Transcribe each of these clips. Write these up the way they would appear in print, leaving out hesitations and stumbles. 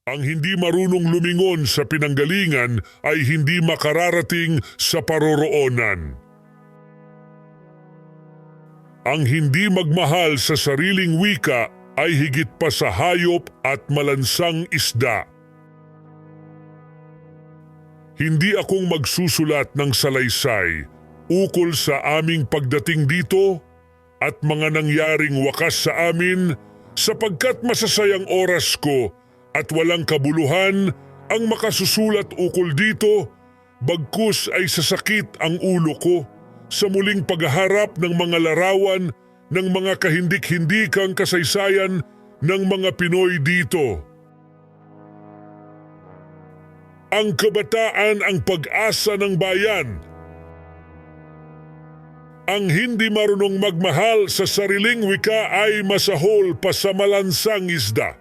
Ang hindi marunong lumingon sa pinanggalingan ay hindi makararating sa paroroonan. Ang hindi magmahal sa sariling wika ay higit pa sa hayop at malansang isda. Hindi akong magsusulat ng salaysay ukol sa aming pagdating dito at mga nangyaring wakas sa amin sapagkat masasayang oras ko at walang kabuluhan ang makasusulat ukol dito, bagkus ay sasakit ang ulo ko sa muling paghaharap ng mga larawan ng mga kahindik-hindikang kasaysayan ng mga Pinoy dito. Ang kabataan ang pag-asa ng bayan. Ang hindi marunong magmahal sa sariling wika ay masahol pa sa malansang isda.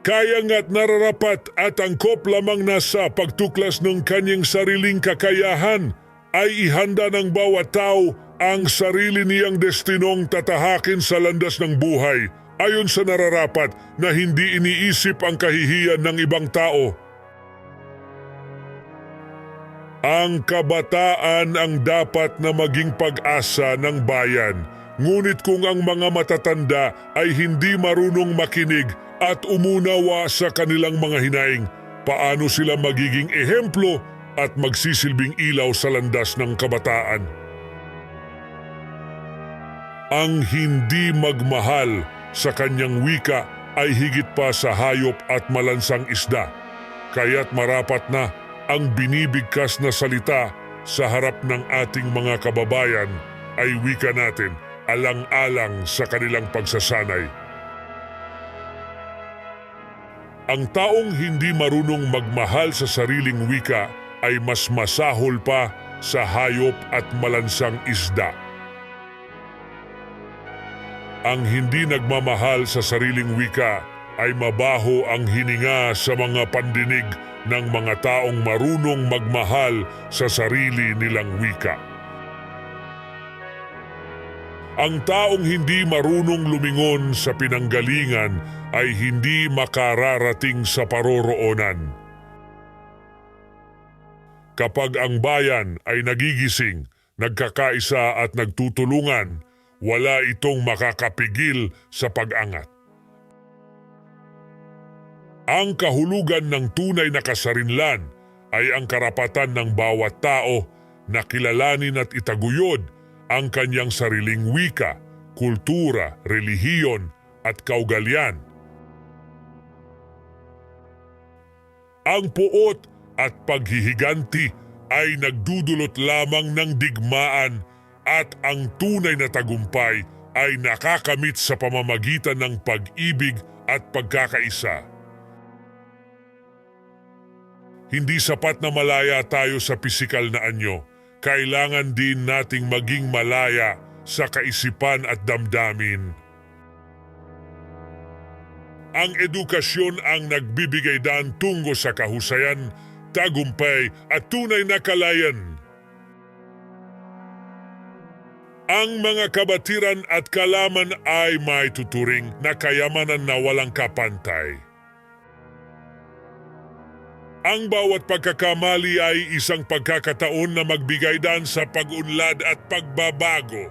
Kaya nga't nararapat at angkop lamang nasa pagtuklas ng kanyang sariling kakayahan ay ihanda ng bawat tao ang sarili niyang destinong tatahakin sa landas ng buhay ayon sa nararapat na hindi iniisip ang kahihiyan ng ibang tao. Ang kabataan ang dapat na maging pag-asa ng bayan, ngunit kung ang mga matatanda ay hindi marunong makinig at umunawa sa kanilang mga hinaing, paano sila magiging ehemplo at magsisilbing ilaw sa landas ng kabataan? Ang hindi magmahal sa kanyang wika ay higit pa sa hayop at malansang isda, kaya't marapat na ang binibigkas na salita sa harap ng ating mga kababayan ay wika natin alang-alang sa kanilang pagsasanay. Ang taong hindi marunong magmahal sa sariling wika ay mas masahol pa sa hayop at malansang isda. Ang hindi nagmamahal sa sariling wika ay mabaho ang hininga sa mga pandinig ng mga taong marunong magmahal sa sarili nilang wika. Ang taong hindi marunong lumingon sa pinanggalingan ay hindi makararating sa paroroonan. Kapag ang bayan ay nagigising, nagkakaisa at nagtutulungan, wala itong makakapigil sa pag-angat. Ang kahulugan ng tunay na kasarinlan ay ang karapatan ng bawat tao na kilalanin at itaguyod ang kanyang sariling wika, kultura, relihiyon at kaugalian. Ang puot at paghihiganti ay nagdudulot lamang ng digmaan at ang tunay na tagumpay ay nakakamit sa pamamagitan ng pag-ibig at pagkakaisa. Hindi sapat na malaya tayo sa pisikal na anyo. Kailangan din nating maging malaya sa kaisipan at damdamin. Ang edukasyon ang nagbibigay daan tungo sa kahusayan, tagumpay at tunay na kalayan. Ang mga kabatiran at kalaman ay may tuturing na kayamanan na walang kapantay. Ang bawat pagkakamali ay isang pagkakataon na magbigay daan sa pag-unlad at pagbabago.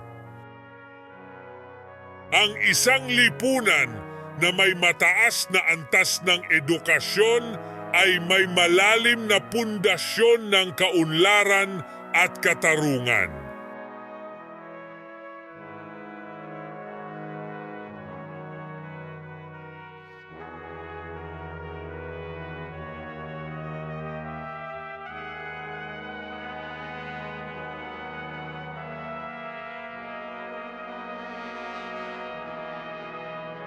Ang isang lipunan na may mataas na antas ng edukasyon ay may malalim na pundasyon ng kaunlaran at katarungan.